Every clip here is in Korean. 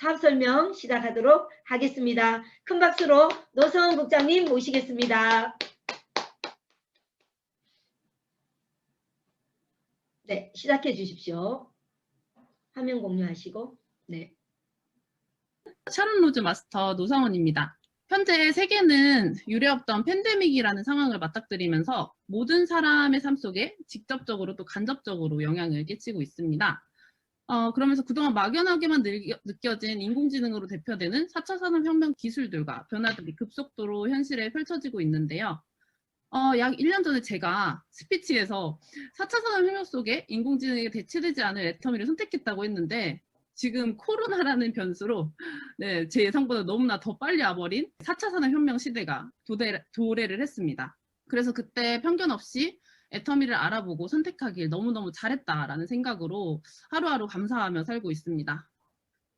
사업 설명 시작하도록 하겠습니다. 큰 박수로 노성원 국장님 모시겠습니다. 네, 시작해 주십시오. 화면 공유하시고. 네. 샤론 로즈 마스터 노성원입니다. 현재 세계는 유례없던 팬데믹이라는 상황을 맞닥뜨리면서 모든 사람의 삶 속에 직접적으로 또 간접적으로 영향을 끼치고 있습니다. 그러면서 그동안 막연하게만 느껴진 인공지능으로 대표되는 4차 산업혁명 기술들과 변화들이 급속도로 현실에 펼쳐지고 있는데요. 약 1년 전에 제가 스피치에서 4차 산업혁명 속에 인공지능에 대체되지 않을 애터미를 선택했다고 했는데 지금 코로나라는 변수로 네, 제 예상보다 너무나 더 빨리 와버린 4차 산업혁명 시대가 도래를 했습니다. 그래서 그때 편견 없이 애터미를 알아보고 선택하길 너무너무 잘했다라는 생각으로 하루하루 감사하며 살고 있습니다.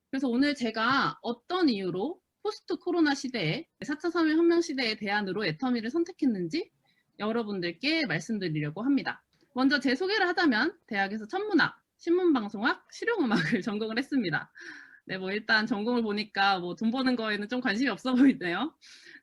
그래서 오늘 제가 어떤 이유로 포스트 코로나 시대에 4차 산업혁명 시대의 대안으로 애터미를 선택했는지 여러분들께 말씀드리려고 합니다. 먼저 제 소개를 하자면 대학에서 천문학, 신문방송학, 실용음악을 전공을 했습니다. 네, 뭐 일단 전공을 보니까 뭐 돈 버는 거에는 좀 관심이 없어 보이네요.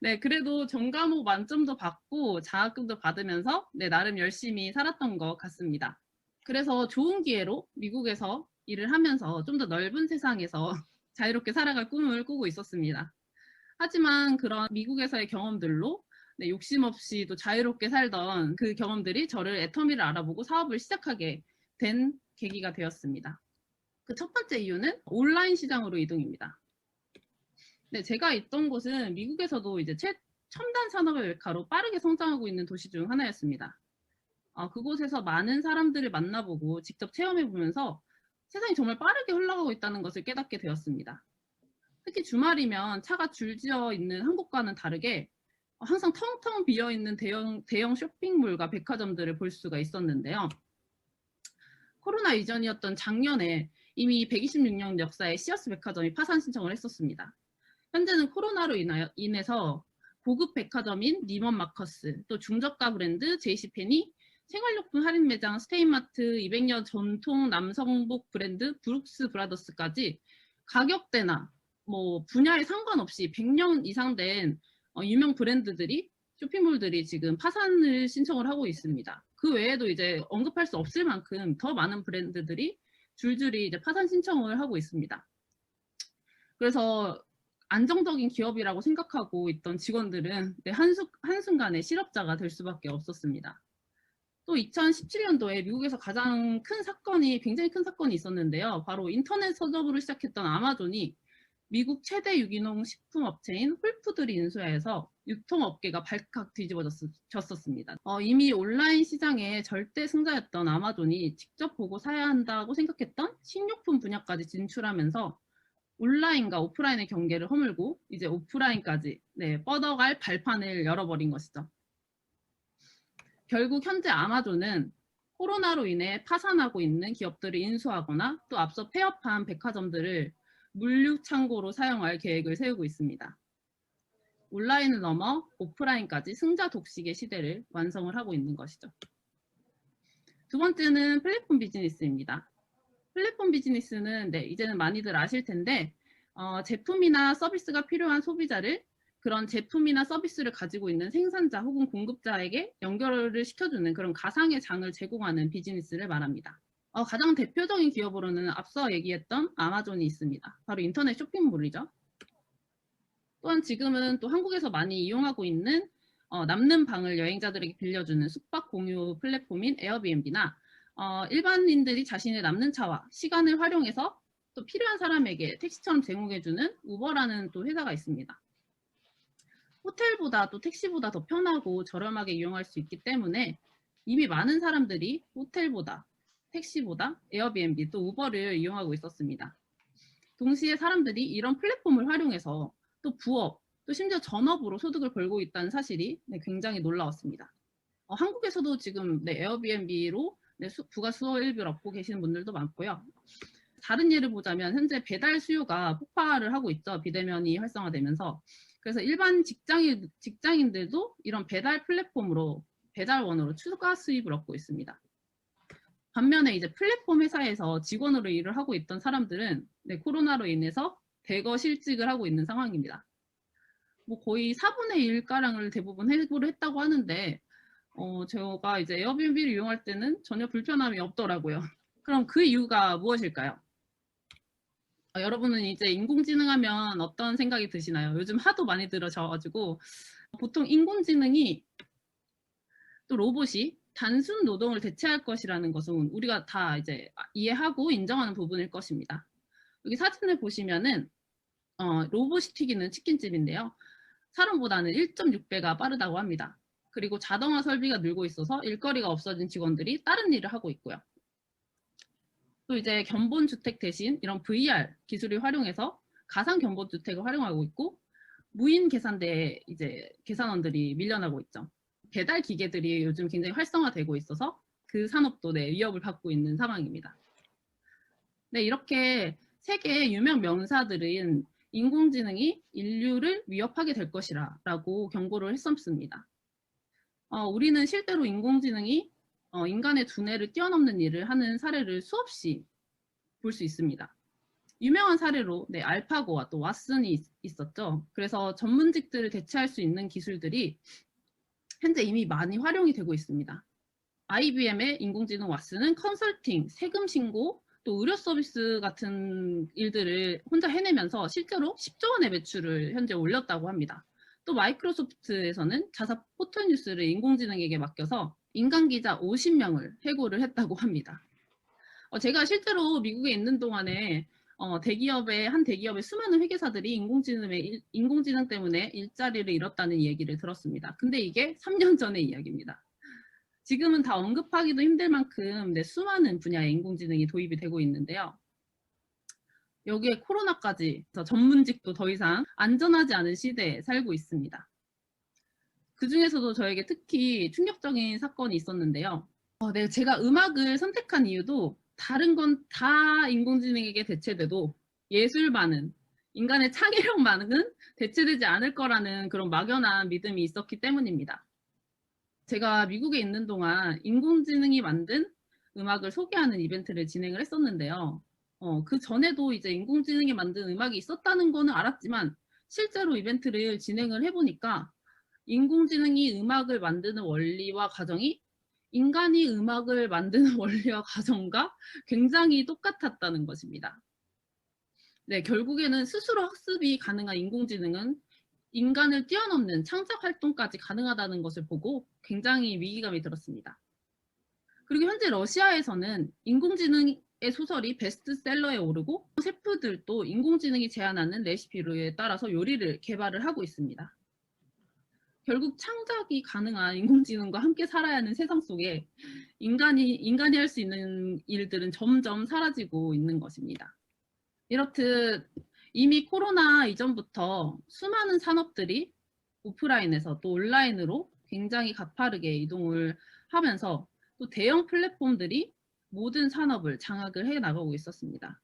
네, 그래도 전과목 만점도 받고 장학금도 받으면서 네, 나름 열심히 살았던 것 같습니다. 그래서 좋은 기회로 미국에서 일을 하면서 좀 더 넓은 세상에서 자유롭게 살아갈 꿈을 꾸고 있었습니다. 하지만 그런 미국에서의 경험들로 네, 욕심 없이 또 자유롭게 살던 그 경험들이 저를 애터미를 알아보고 사업을 시작하게 된 계기가 되었습니다. 그 첫 번째 이유는 온라인 시장으로 이동입니다. 네, 제가 있던 곳은 미국에서도 이제 첨단 산업의 메카로 빠르게 성장하고 있는 도시 중 하나였습니다. 그곳에서 많은 사람들을 만나보고 직접 체험해보면서 세상이 정말 빠르게 흘러가고 있다는 것을 깨닫게 되었습니다. 특히 주말이면 차가 줄지어 있는 한국과는 다르게 항상 텅텅 비어있는 대형 쇼핑몰과 백화점들을 볼 수가 있었는데요. 코로나 이전이었던 작년에 이미 126년 역사의 시어스 백화점이 파산 신청을 했었습니다. 현재는 코로나로 인해서 고급 백화점인 니먼 마커스, 또 중저가 브랜드 제이시페니, 생활용품 할인 매장 스테인마트, 200년 전통 남성복 브랜드 브룩스 브라더스까지 가격대나 뭐 분야에 상관없이 100년 이상 된 유명 브랜드들이 쇼핑몰들이 지금 파산을 신청을 하고 있습니다. 그 외에도 이제 언급할 수 없을 만큼 더 많은 브랜드들이 줄줄이 이제 파산 신청을 하고 있습니다. 그래서 안정적인 기업이라고 생각하고 있던 직원들은 한순간에 실업자가 될 수밖에 없었습니다. 또 2017년도에 미국에서 굉장히 큰 사건이 있었는데요. 바로 인터넷 서점으로 시작했던 아마존이 미국 최대 유기농 식품 업체인 홀푸드를 인수해서 유통업계가 발칵 뒤집어졌었습니다. 이미 온라인 시장의 절대 승자였던 아마존이 직접 보고 사야 한다고 생각했던 식료품 분야까지 진출하면서 온라인과 오프라인의 경계를 허물고 이제 오프라인까지 뻗어갈 발판을 열어버린 것이죠. 결국 현재 아마존은 코로나로 인해 파산하고 있는 기업들을 인수하거나 또 앞서 폐업한 백화점들을 물류창고로 사용할 계획을 세우고 있습니다. 온라인을 넘어 오프라인까지 승자 독식의 시대를 완성을 하고 있는 것이죠. 두 번째는 플랫폼 비즈니스입니다. 플랫폼 비즈니스는 이제는 많이들 아실 텐데 제품이나 서비스가 필요한 소비자를 그런 제품이나 서비스를 가지고 있는 생산자 혹은 공급자에게 연결을 시켜주는 그런 가상의 장을 제공하는 비즈니스를 말합니다. 가장 대표적인 기업으로는 앞서 얘기했던 아마존이 있습니다. 바로 인터넷 쇼핑몰이죠. 또한 지금은 또 한국에서 많이 이용하고 있는 남는 방을 여행자들에게 빌려주는 숙박 공유 플랫폼인 에어비앤비나 일반인들이 자신의 남는 차와 시간을 활용해서 또 필요한 사람에게 택시처럼 제공해주는 우버라는 또 회사가 있습니다. 호텔보다 또 택시보다 더 편하고 저렴하게 이용할 수 있기 때문에 이미 많은 사람들이 호텔보다 택시보다 에어비앤비 또 우버를 이용하고 있었습니다. 동시에 사람들이 이런 플랫폼을 활용해서 또 부업, 또 심지어 전업으로 소득을 벌고 있다는 사실이 굉장히 놀라웠습니다. 한국에서도 지금 에어비앤비로 부가 수입을 얻고 계시는 분들도 많고요. 다른 예를 보자면 현재 배달 수요가 폭발을 하고 있죠. 비대면이 활성화되면서. 그래서 일반 직장인들도 이런 배달 플랫폼으로 배달원으로 추가 수입을 얻고 있습니다. 반면에 이제 플랫폼 회사에서 직원으로 일을 하고 있던 사람들은 코로나로 인해서 대거 실직을 하고 있는 상황입니다. 뭐 거의 4분의 1가량을 대부분 해고를 했다고 하는데 제가 이제 에어비앤비를 이용할 때는 전혀 불편함이 없더라고요. 그럼 그 이유가 무엇일까요? 여러분은 이제 인공지능 하면 어떤 생각이 드시나요? 요즘 하도 많이 들으셔가지고 보통 인공지능이 또 로봇이 단순 노동을 대체할 것이라는 것은 우리가 다 이제 이해하고 인정하는 부분일 것입니다. 여기 사진을 보시면은 로봇이 튀기는 치킨집인데요. 사람보다는 1.6배가 빠르다고 합니다. 그리고 자동화 설비가 늘고 있어서 일거리가 없어진 직원들이 다른 일을 하고 있고요. 또 이제 견본주택 대신 이런 VR 기술을 활용해서 가상 견본주택을 활용하고 있고 무인 계산대에 이제 계산원들이 밀려나고 있죠. 배달 기계들이 요즘 굉장히 활성화되고 있어서 그 산업도 위협을 받고 있는 상황입니다. 네, 이렇게 세계 유명 명사들은 인공지능이 인류를 위협하게 될 것이라고 경고를 했었습니다. 우리는 실제로 인공지능이 인간의 두뇌를 뛰어넘는 일을 하는 사례를 수없이 볼 수 있습니다. 유명한 사례로 알파고와 또 왓슨이 있었죠. 그래서 전문직들을 대체할 수 있는 기술들이 현재 이미 많이 활용이 되고 있습니다. IBM의 인공지능 왓슨은 컨설팅, 세금 신고, 또 의료 서비스 같은 일들을 혼자 해내면서 실제로 10조 원의 매출을 현재 올렸다고 합니다. 또 마이크로소프트에서는 자사 포털뉴스를 인공지능에게 맡겨서 인간 기자 50명을 해고를 했다고 합니다. 제가 실제로 미국에 있는 동안에 한 대기업의 수많은 회계사들이 인공지능 때문에 일자리를 잃었다는 얘기를 들었습니다. 근데 이게 3년 전의 이야기입니다. 지금은 다 언급하기도 힘들 만큼 수많은 분야의 인공지능이 도입이 되고 있는데요. 여기에 코로나까지 전문직도 더 이상 안전하지 않은 시대에 살고 있습니다. 그 중에서도 저에게 특히 충격적인 사건이 있었는데요. 제가 음악을 선택한 이유도 다른 건 다 인공지능에게 대체돼도 예술만은, 인간의 창의력만은 대체되지 않을 거라는 그런 막연한 믿음이 있었기 때문입니다. 제가 미국에 있는 동안 인공지능이 만든 음악을 소개하는 이벤트를 진행을 했었는데요. 그 전에도 이제 인공지능이 만든 음악이 있었다는 거는 알았지만 실제로 이벤트를 진행을 해보니까 인공지능이 음악을 만드는 원리와 과정이 인간이 음악을 만드는 원리와 과정과 굉장히 똑같았다는 것입니다. 네, 결국에는 스스로 학습이 가능한 인공지능은 인간을 뛰어넘는 창작 활동까지 가능하다는 것을 보고 굉장히 위기감이 들었습니다. 그리고 현재 러시아에서는 인공지능의 소설이 베스트셀러에 오르고 셰프들도 인공지능이 제안하는 레시피에 따라서 요리를 개발을 하고 있습니다. 결국 창작이 가능한 인공지능과 함께 살아야 하는 세상 속에 인간이 할 수 있는 일들은 점점 사라지고 있는 것입니다. 이렇듯 이미 코로나 이전부터 수많은 산업들이 오프라인에서 또 온라인으로 굉장히 가파르게 이동을 하면서 또 대형 플랫폼들이 모든 산업을 장악을 해 나가고 있었습니다.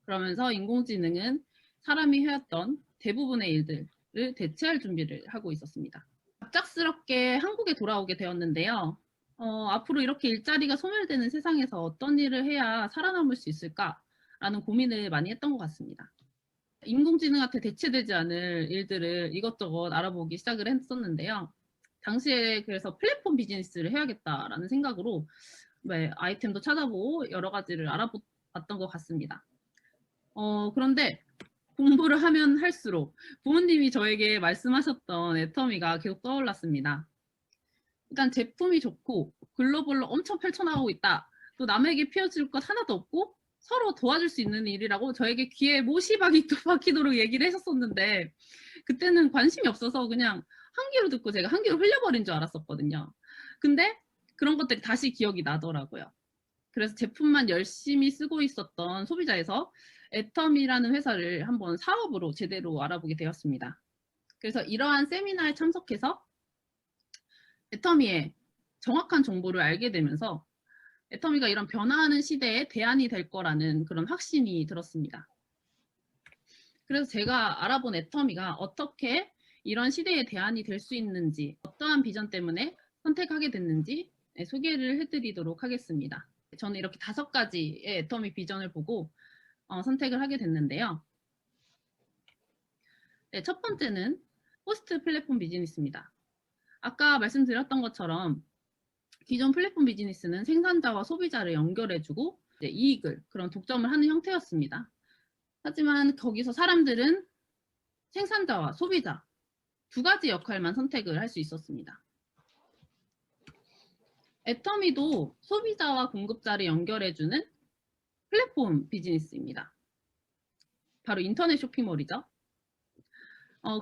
그러면서 인공지능은 사람이 해왔던 대부분의 일들을 대체할 준비를 하고 있었습니다. 갑작스럽게 한국에 돌아오게 되었는데요. 앞으로 이렇게 일자리가 소멸되는 세상에서 어떤 일을 해야 살아남을 수 있을까라는 고민을 많이 했던 것 같습니다. 인공지능한테 대체되지 않을 일들을 이것저것 알아보기 시작을 했었는데요. 당시에 그래서 플랫폼 비즈니스를 해야겠다라는 생각으로 아이템도 찾아보고 여러 가지를 알아봤던 것 같습니다. 그런데 공부를 하면 할수록 부모님이 저에게 말씀하셨던 애터미가 계속 떠올랐습니다. 일단 제품이 좋고 글로벌로 엄청 펼쳐나가고 있다. 또 남에게 피워줄 것 하나도 없고 서로 도와줄 수 있는 일이라고 저에게 귀에 못이 박히도록 얘기를 했었는데 그때는 관심이 없어서 그냥 한 귀로 듣고 제가 한 귀로 흘려버린 줄 알았었거든요. 근데 그런 것들이 다시 기억이 나더라고요. 그래서 제품만 열심히 쓰고 있었던 소비자에서 애터미라는 회사를 한번 사업으로 제대로 알아보게 되었습니다. 그래서 이러한 세미나에 참석해서 애터미의 정확한 정보를 알게 되면서 애터미가 이런 변화하는 시대에 대안이 될 거라는 그런 확신이 들었습니다. 그래서 제가 알아본 애터미가 어떻게 이런 시대에 대안이 될 수 있는지, 어떠한 비전 때문에 선택하게 됐는지 소개를 해드리도록 하겠습니다. 저는 이렇게 5가지의 애터미 비전을 보고 선택을 하게 됐는데요. 네, 첫 번째는 호스트 플랫폼 비즈니스입니다. 아까 말씀드렸던 것처럼 기존 플랫폼 비즈니스는 생산자와 소비자를 연결해주고 이제 이익을, 그런 독점을 하는 형태였습니다. 하지만 거기서 사람들은 생산자와 소비자 두 가지 역할만 선택을 할 수 있었습니다. 애터미도 소비자와 공급자를 연결해주는 플랫폼 비즈니스입니다. 바로 인터넷 쇼핑몰이죠.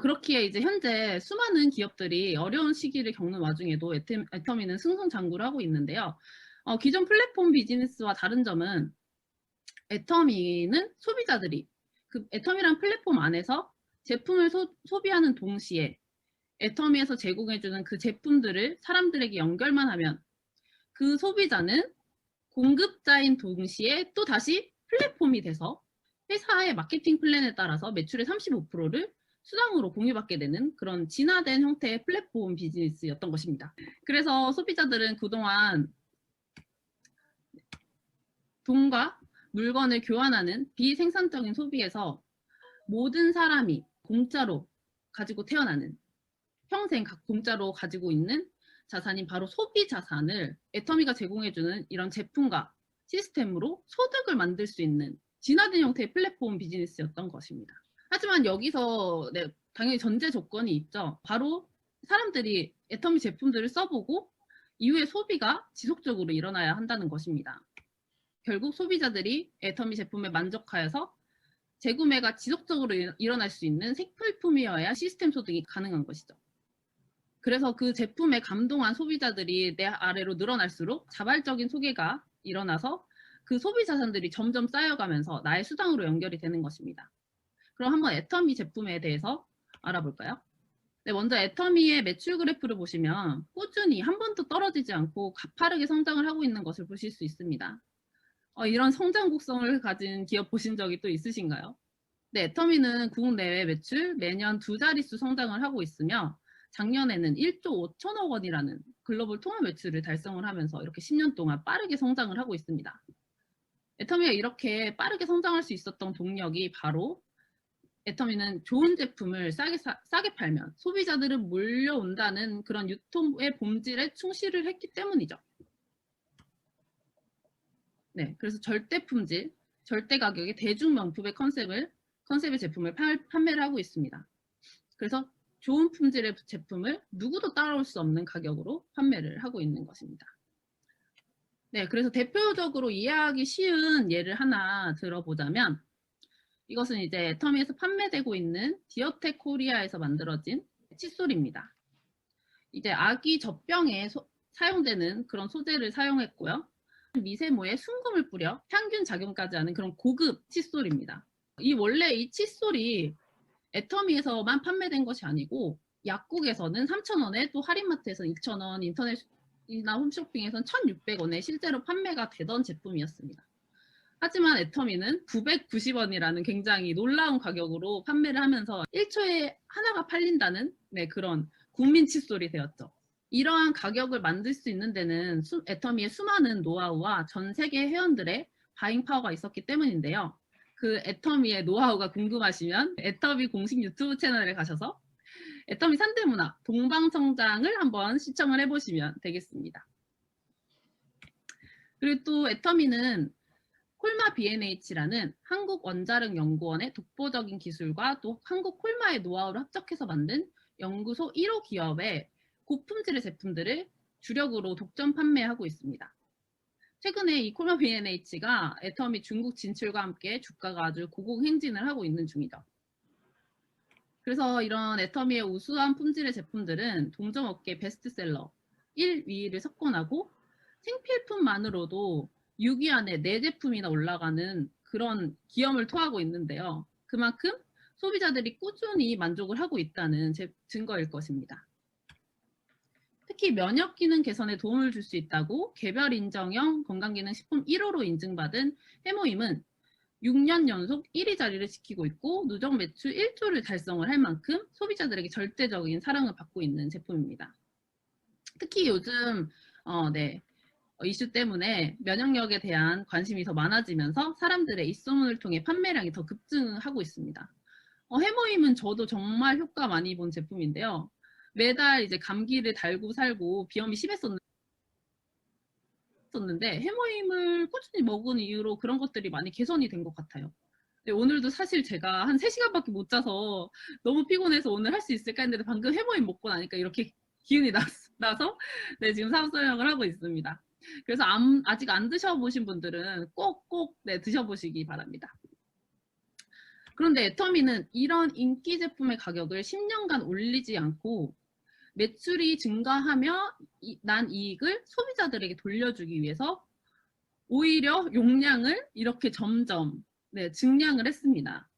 그렇기에 이제 현재 수많은 기업들이 어려운 시기를 겪는 와중에도 애터미는 승승장구를 하고 있는데요. 기존 플랫폼 비즈니스와 다른 점은 애터미는 소비자들이 그 애터미란 플랫폼 안에서 제품을 소비하는 동시에 애터미에서 제공해주는 그 제품들을 사람들에게 연결만 하면 그 소비자는 공급자인 동시에 또 다시 플랫폼이 돼서 회사의 마케팅 플랜에 따라서 매출의 35%를 수당으로 공유받게 되는 그런 진화된 형태의 플랫폼 비즈니스였던 것입니다. 그래서 소비자들은 그동안 돈과 물건을 교환하는 비생산적인 소비에서 모든 사람이 공짜로 가지고 태어나는, 평생 공짜로 가지고 있는 자산인 바로 소비 자산을 애터미가 제공해주는 이런 제품과 시스템으로 소득을 만들 수 있는 진화된 형태의 플랫폼 비즈니스였던 것입니다. 하지만 여기서 당연히 전제 조건이 있죠. 바로 사람들이 애터미 제품들을 써보고 이후에 소비가 지속적으로 일어나야 한다는 것입니다. 결국 소비자들이 애터미 제품에 만족하여서 재구매가 지속적으로 일어날 수 있는 생필품이어야 시스템 소득이 가능한 것이죠. 그래서 그 제품에 감동한 소비자들이 내 아래로 늘어날수록 자발적인 소비가 일어나서 그 소비 자산들이 점점 쌓여가면서 나의 수당으로 연결이 되는 것입니다. 그럼 한번 애터미 제품에 대해서 알아볼까요? 네, 먼저 애터미의 매출 그래프를 보시면 꾸준히 한 번도 떨어지지 않고 가파르게 성장을 하고 있는 것을 보실 수 있습니다. 이런 성장 곡선을 가진 기업 보신 적이 또 있으신가요? 네, 애터미는 국내외 매출 매년 두 자릿수 성장을 하고 있으며 작년에는 1조 5천억 원이라는 글로벌 통합 매출을 달성을 하면서 이렇게 10년 동안 빠르게 성장을 하고 있습니다. 애터미가 이렇게 빠르게 성장할 수 있었던 동력이 바로 애터미는 좋은 제품을 싸게 팔면 소비자들은 몰려온다는 그런 유통의 본질에 충실을 했기 때문이죠. 네, 그래서 절대 품질, 절대 가격의 대중 명품의 컨셉의 제품을 판매를 하고 있습니다. 그래서 좋은 품질의 제품을 누구도 따라올 수 없는 가격으로 판매를 하고 있는 것입니다. 네, 그래서 대표적으로 이해하기 쉬운 예를 하나 들어보자면 이것은 이제 애터미에서 판매되고 있는 디어텍 코리아에서 만들어진 칫솔입니다. 이제 아기 젖병에 사용되는 그런 소재를 사용했고요. 미세모에 순금을 뿌려 향균 작용까지 하는 그런 고급 칫솔입니다. 원래 이 칫솔이 애터미에서만 판매된 것이 아니고 약국에서는 3,000원에 또 할인마트에서는 2,000원, 인터넷이나 홈쇼핑에서는 1,600원에 실제로 판매가 되던 제품이었습니다. 하지만 애터미는 990원이라는 굉장히 놀라운 가격으로 판매를 하면서 1초에 하나가 팔린다는 그런 국민 칫솔이 되었죠. 이러한 가격을 만들 수 있는 데는 애터미의 수많은 노하우와 전 세계 회원들의 바잉 파워가 있었기 때문인데요. 그 애터미의 노하우가 궁금하시면 애터미 공식 유튜브 채널에 가셔서 애터미 3대 문화 동방성장을 한번 시청을 해보시면 되겠습니다. 그리고 또 애터미는 콜마 B&H라는 한국원자력연구원의 독보적인 기술과 또 한국 콜마의 노하우를 합작해서 만든 연구소 1호 기업의 고품질의 제품들을 주력으로 독점 판매하고 있습니다. 최근에 이 콜마 B&H가 애터미 중국 진출과 함께 주가가 아주 고공행진을 하고 있는 중이죠. 그래서 이런 애터미의 우수한 품질의 제품들은 동종업계 베스트셀러 1위를 석권하고 생필품만으로도 6위 안에 4제품이나 올라가는 그런 기염을 토하고 있는데요. 그만큼 소비자들이 꾸준히 만족을 하고 있다는 증거일 것입니다. 특히 면역 기능 개선에 도움을 줄 수 있다고 개별 인정형 건강기능식품 1호로 인증받은 해모임은 6년 연속 1위 자리를 지키고 있고 누적 매출 1조를 달성을 할 만큼 소비자들에게 절대적인 사랑을 받고 있는 제품입니다. 특히 요즘 이슈 때문에 면역력에 대한 관심이 더 많아지면서 사람들의 입소문을 통해 판매량이 더 급증하고 있습니다. 해모임은 저도 정말 효과 많이 본 제품인데요. 매달 이제 감기를 달고 살고 비염이 심했었는데 해모임을 꾸준히 먹은 이후로 그런 것들이 많이 개선이 된 것 같아요. 네, 오늘도 사실 제가 한 3시간밖에 못 자서 너무 피곤해서 오늘 할 수 있을까 했는데 방금 해모임 먹고 나니까 이렇게 기운이 나서 네, 지금 사업 설명을 하고 있습니다. 그래서 아직 안 드셔보신 분들은 꼭 네, 드셔보시기 바랍니다. 그런데 애터미는 이런 인기 제품의 가격을 10년간 올리지 않고 매출이 증가하며 난 이익을 소비자들에게 돌려주기 위해서 오히려 용량을 이렇게 점점 네, 증량을 했습니다.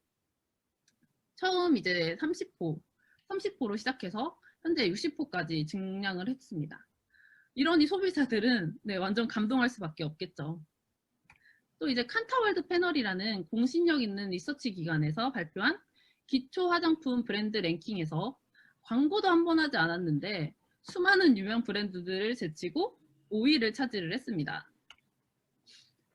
처음 이제 30%로 시작해서 현재 60%까지 증량을 했습니다. 이러니 소비자들은 네, 완전 감동할 수밖에 없겠죠. 또 이제 칸타월드 패널이라는 공신력 있는 리서치 기관에서 발표한 기초 화장품 브랜드 랭킹에서 광고도 한 번 하지 않았는데 수많은 유명 브랜드들을 제치고 5위를 차지를 했습니다.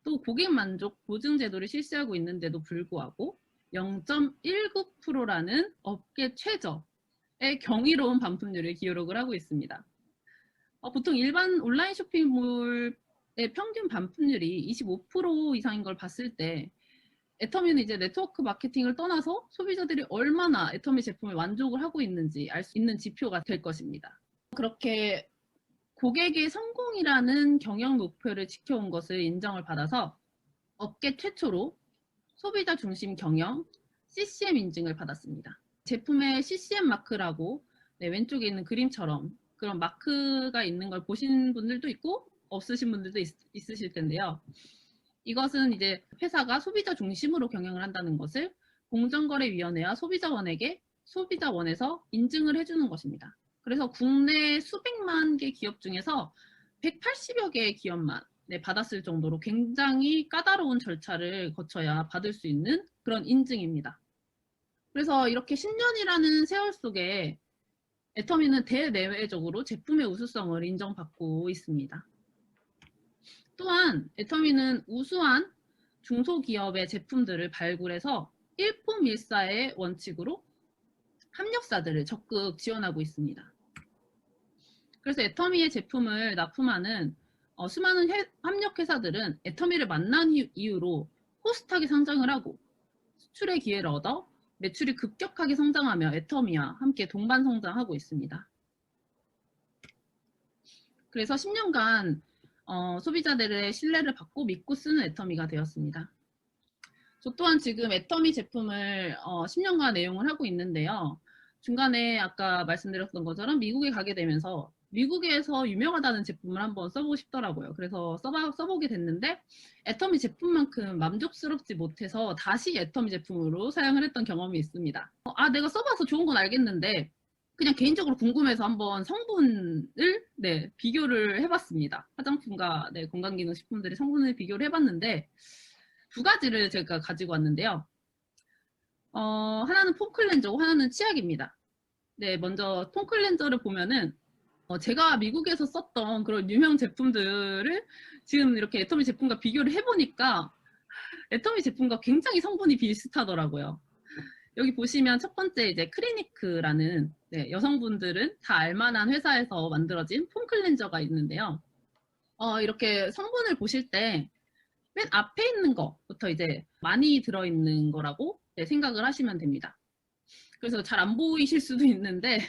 또 고객 만족 보증 제도를 실시하고 있는데도 불구하고 0.19%라는 업계 최저의 경이로운 반품률을 기록을 하고 있습니다. 보통 일반 온라인 쇼핑몰의 평균 반품률이 25% 이상인 걸 봤을 때 애터미는 이제 네트워크 마케팅을 떠나서 소비자들이 얼마나 애터미 제품에 만족을 하고 있는지 알 수 있는 지표가 될 것입니다. 그렇게 고객의 성공이라는 경영 목표를 지켜온 것을 인정을 받아서 업계 최초로 소비자 중심 경영 CCM 인증을 받았습니다. 제품의 CCM 마크라고 네, 왼쪽에 있는 그림처럼 그런 마크가 있는 걸 보신 분들도 있고 없으신 분들도 있으실 텐데요. 이것은 이제 회사가 소비자 중심으로 경영을 한다는 것을 공정거래위원회와 소비자원에서 인증을 해주는 것입니다. 그래서 국내 수백만 개 기업 중에서 180여 개의 기업만 받았을 정도로 굉장히 까다로운 절차를 거쳐야 받을 수 있는 그런 인증입니다. 그래서 이렇게 10년이라는 세월 속에 애터미는 대내외적으로 제품의 우수성을 인정받고 있습니다. 또한 애터미는 우수한 중소기업의 제품들을 발굴해서 일품일사의 원칙으로 협력사들을 적극 지원하고 있습니다. 그래서 애터미의 제품을 납품하는 수많은 협력회사들은 애터미를 만난 이후로 호스트하게 상장을 하고 수출의 기회를 얻어 매출이 급격하게 성장하며 애터미와 함께 동반 성장하고 있습니다. 그래서 10년간 소비자들의 신뢰를 받고 믿고 쓰는 애터미가 되었습니다. 저 또한 지금 애터미 제품을 10년간 애용을 하고 있는데요. 중간에 아까 말씀드렸던 것처럼 미국에 가게 되면서 미국에서 유명하다는 제품을 한번 써보고 싶더라고요. 그래서 써보게 됐는데 애터미 제품만큼 만족스럽지 못해서 다시 애터미 제품으로 사용을 했던 경험이 있습니다. 내가 써봐서 좋은 건 알겠는데 그냥 개인적으로 궁금해서 한번 성분을 비교를 해봤습니다. 화장품과 건강기능식품들의 성분을 비교를 해봤는데 두 가지를 제가 가지고 왔는데요. 하나는 폼 클렌저고 하나는 치약입니다. 네, 먼저 폼 클렌저를 보면은 제가 미국에서 썼던 그런 유명 제품들을 지금 이렇게 애터미 제품과 비교를 해보니까 애터미 제품과 굉장히 성분이 비슷하더라고요. 여기 보시면 첫 번째 이제 크리니크라는 여성분들은 다 알만한 회사에서 만들어진 폼 클렌저가 있는데요. 이렇게 성분을 보실 때 맨 앞에 있는 것부터 이제 많이 들어있는 거라고 생각을 하시면 됩니다. 그래서 잘 안 보이실 수도 있는데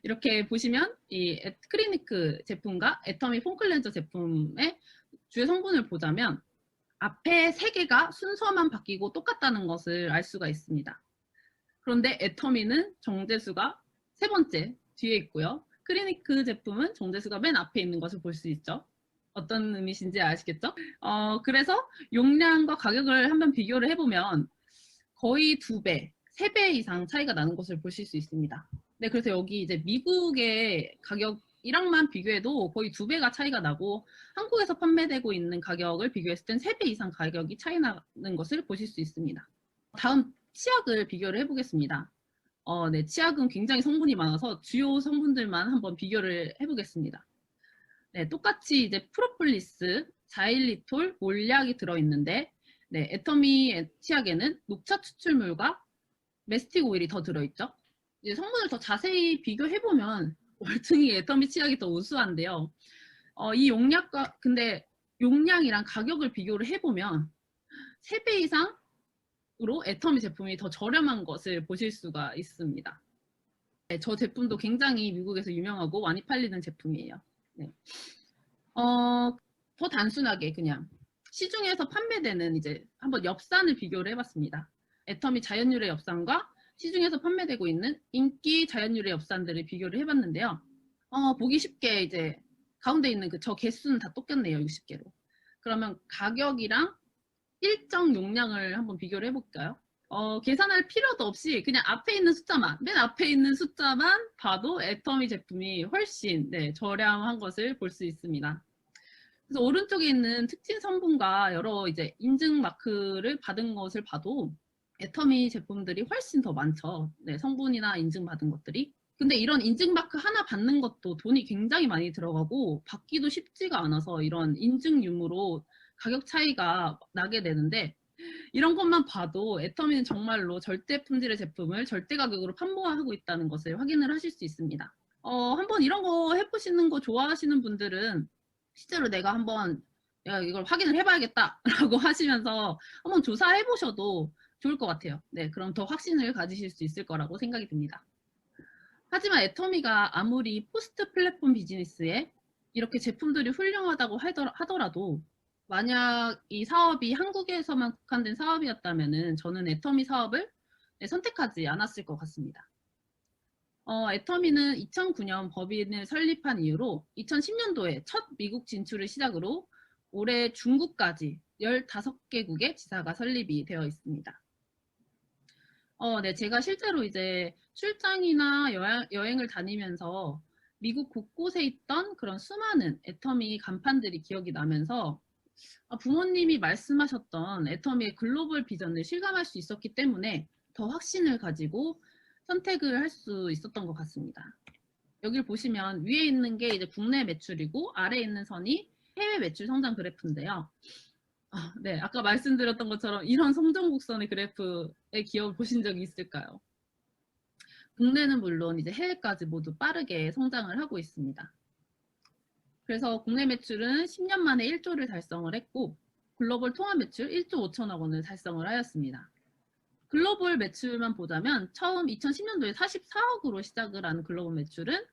이렇게 보시면 이 크리니크 제품과 애터미 폼 클렌저 제품의 주요 성분을 보자면 앞에 3개가 순서만 바뀌고 똑같다는 것을 알 수가 있습니다. 그런데 애터미는 정제수가 3번째 뒤에 있고요. 크리니크 제품은 정제수가 맨 앞에 있는 것을 볼 수 있죠. 어떤 의미신지 아시겠죠? 그래서 용량과 가격을 한번 비교를 해보면 거의 2배, 3배 이상 차이가 나는 것을 보실 수 있습니다. 네, 그래서 여기 이제 미국의 가격이랑만 비교해도 거의 2배가 차이가 나고 한국에서 판매되고 있는 가격을 비교했을 땐 3배 이상 가격이 차이 나는 것을 보실 수 있습니다. 다음 치약을 비교를 해보겠습니다. 네, 치약은 굉장히 성분이 많아서 주요 성분들만 한번 비교를 해보겠습니다. 네, 똑같이 이제 프로폴리스, 자일리톨, 몰약이 들어있는데 애터미 치약에는 녹차 추출물과 메스틱 오일이 더 들어있죠. 이제 성분을 더 자세히 비교해보면 월등히 애터미 치약이 더 우수한데요. 이 용량과 근데 용량이랑 가격을 비교를 해보면 3배 이상으로 애터미 제품이 더 저렴한 것을 보실 수가 있습니다. 네, 저 제품도 굉장히 미국에서 유명하고 많이 팔리는 제품이에요. 네. 더 단순하게 그냥 시중에서 판매되는 이제 한번 엽산을 비교를 해봤습니다. 애터미 자연유래 엽산과 시중에서 판매되고 있는 인기 자연유래 엽산들을 비교를 해봤는데요. 보기 쉽게 이제 가운데 있는 저 개수는 다 똑같네요. 60개로. 그러면 가격이랑 일정 용량을 한번 비교를 해볼까요? 계산할 필요도 없이 그냥 앞에 있는 숫자만, 맨 앞에 있는 숫자만 봐도 애터미 제품이 훨씬 저렴한 것을 볼 수 있습니다. 그래서 오른쪽에 있는 특징 성분과 여러 이제 인증 마크를 받은 것을 봐도 애터미 제품들이 훨씬 더 많죠. 네, 성분이나 인증받은 것들이. 근데 이런 인증 마크 하나 받는 것도 돈이 굉장히 많이 들어가고 받기도 쉽지가 않아서 이런 인증 유무로 가격 차이가 나게 되는데, 이런 것만 봐도 애터미는 정말로 절대 품질의 제품을 절대 가격으로 판매하고 있다는 것을 확인을 하실 수 있습니다. 한번 이런 거 해보시는 거 좋아하시는 분들은 실제로 내가 한번 이걸 확인을 해봐야겠다라고 하시면서 한번 조사해 보셔도 좋을 것 같아요. 네, 그럼 더 확신을 가지실 수 있을 거라고 생각이 듭니다. 하지만 애터미가 아무리 포스트 플랫폼 비즈니스에 이렇게 제품들이 훌륭하다고 하더라도 만약 이 사업이 한국에서만 국한된 사업이었다면 저는 애터미 사업을 선택하지 않았을 것 같습니다. 애터미는 2009년 법인을 설립한 이후로 2010년도에 첫 미국 진출을 시작으로 올해 중국까지 15개국의 지사가 설립이 되어 있습니다. 네, 제가 실제로 이제 출장이나 여행을 다니면서 미국 곳곳에 있던 그런 수많은 애터미 간판들이 기억이 나면서 부모님이 말씀하셨던 애터미의 글로벌 비전을 실감할 수 있었기 때문에 더 확신을 가지고 선택을 할 수 있었던 것 같습니다. 여기를 보시면 위에 있는 게 이제 국내 매출이고 아래에 있는 선이 해외 매출 성장 그래프인데요. 네, 아까 말씀드렸던 것처럼 이런 성장곡선의 그래프의 기업을 보신 적이 있을까요? 국내는 물론 이제 해외까지 모두 빠르게 성장을 하고 있습니다. 그래서 국내 매출은 10년 만에 1조를 달성을 했고 글로벌 통합 매출 1조 5천억 원을 달성을 하였습니다. 글로벌 매출만 보자면 처음 2010년도에 44억으로 시작을 한 글로벌 매출은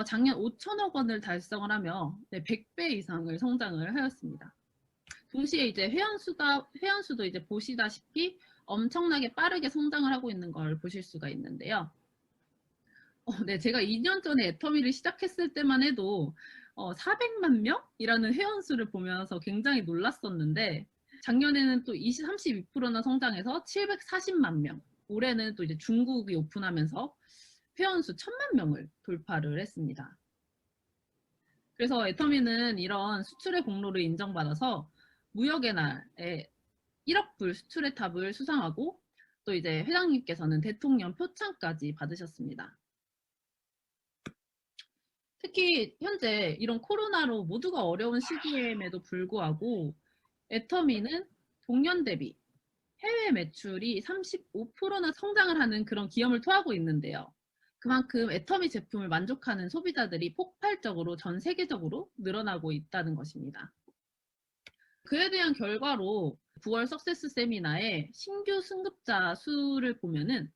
작년 5천억 원을 달성을 하며 100배 이상을 성장을 하였습니다. 동시에 이제 회원수도 이제 보시다시피 엄청나게 빠르게 성장을 하고 있는 걸 보실 수가 있는데요. 네, 제가 2년 전에 애터미를 시작했을 때만 해도 400만 명이라는 회원수를 보면서 굉장히 놀랐었는데 작년에는 또 32%나 성장해서 740만 명. 올해는 또 이제 중국이 오픈하면서 회원수 1000만 명을 돌파를 했습니다. 그래서 애터미는 이런 수출의 공로를 인정받아서 무역의 날에 1억 불 수출의 탑을 수상하고 또 이제 회장님께서는 대통령 표창까지 받으셨습니다. 특히 현재 이런 코로나로 모두가 어려운 시기임에도 불구하고 애터미는 동년 대비 해외 매출이 35%나 성장을 하는 그런 기염을 토하고 있는데요. 그만큼 애터미 제품을 만족하는 소비자들이 폭발적으로 전 세계적으로 늘어나고 있다는 것입니다. 그에 대한 결과로 9월 석세스 세미나의 신규 승급자 수를 보면은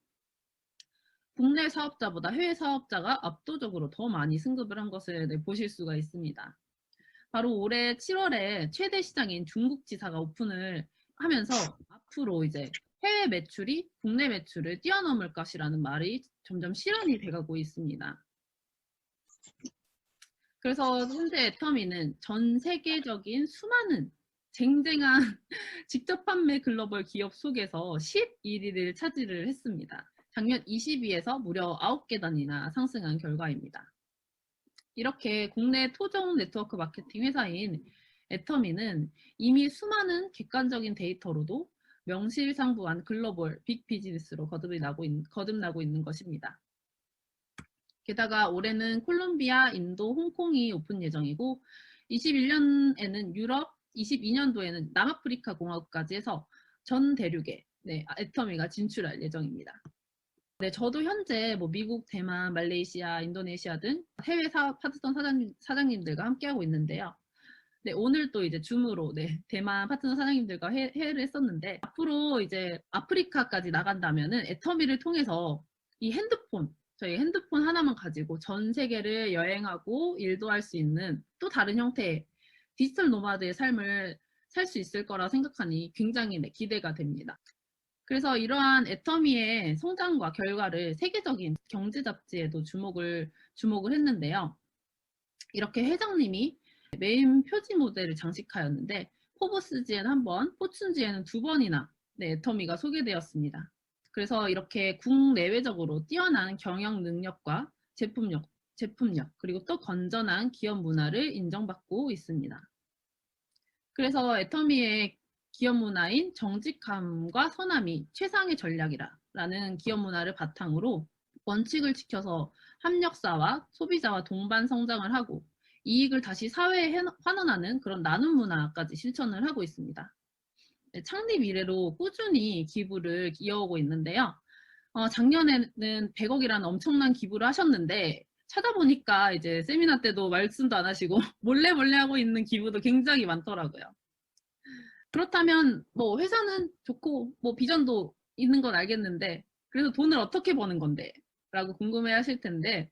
국내 사업자보다 해외 사업자가 압도적으로 더 많이 승급을 한 것을 보실 수가 있습니다. 바로 올해 7월에 최대 시장인 중국 지사가 오픈을 하면서 앞으로 이제 해외 매출이 국내 매출을 뛰어넘을 것이라는 말이 점점 실현이 돼가고 있습니다. 그래서 현재 애터미는 전 세계적인 수많은 쟁쟁한 직접 판매 글로벌 기업 속에서 11위를 차지를 했습니다. 작년 20위에서 무려 9계단이나 상승한 결과입니다. 이렇게 국내 토종 네트워크 마케팅 회사인 애터미는 이미 수많은 객관적인 데이터로도 명실상부한 글로벌 빅 비즈니스로 거듭나고 있는 것입니다. 게다가 올해는 콜롬비아, 인도, 홍콩이 오픈 예정이고 21년에는 유럽, 22년도에는 남아프리카 공화국까지 해서 전 대륙에 애터미가 진출할 예정입니다. 네, 저도 현재 뭐 미국, 대만, 말레이시아, 인도네시아 등 해외 파트너 사장님들과 함께하고 있는데요. 네, 오늘 또 이제 줌으로 네, 대만 파트너 사장님들과 회의를 했었는데, 앞으로 이제 아프리카까지 나간다면은 애터미를 통해서 이 저희 핸드폰 하나만 가지고 전 세계를 여행하고 일도 할 수 있는 또 다른 형태의 디지털 노마드의 삶을 살 수 있을 거라 생각하니 굉장히 네, 기대가 됩니다. 그래서 이러한 애터미의 성장과 결과를 세계적인 경제 잡지에도 주목을 했는데요. 이렇게 회장님이 메인 표지 모델을 장식하였는데, 포브스지에는 한 번, 포춘지에는 2번이나 네, 애터미가 소개되었습니다. 그래서 이렇게 국내외적으로 뛰어난 경영 능력과 제품력, 그리고 또 건전한 기업 문화를 인정받고 있습니다. 그래서 애터미의 기업 문화인 정직함과 선함이 최상의 전략이라는 기업 문화를 바탕으로 원칙을 지켜서 협력사와 소비자와 동반 성장을 하고 이익을 다시 사회에 환원하는 그런 나눔 문화까지 실천을 하고 있습니다. 네, 창립 이래로 꾸준히 기부를 이어오고 있는데요. 작년에는 100억이라는 엄청난 기부를 하셨는데, 찾아보니까 이제 세미나 때도 말씀도 안 하시고 몰래 하고 있는 기부도 굉장히 많더라고요. 그렇다면 뭐 회사는 좋고 뭐 비전도 있는 건 알겠는데, 그래서 돈을 어떻게 버는 건데? 라고 궁금해 하실 텐데,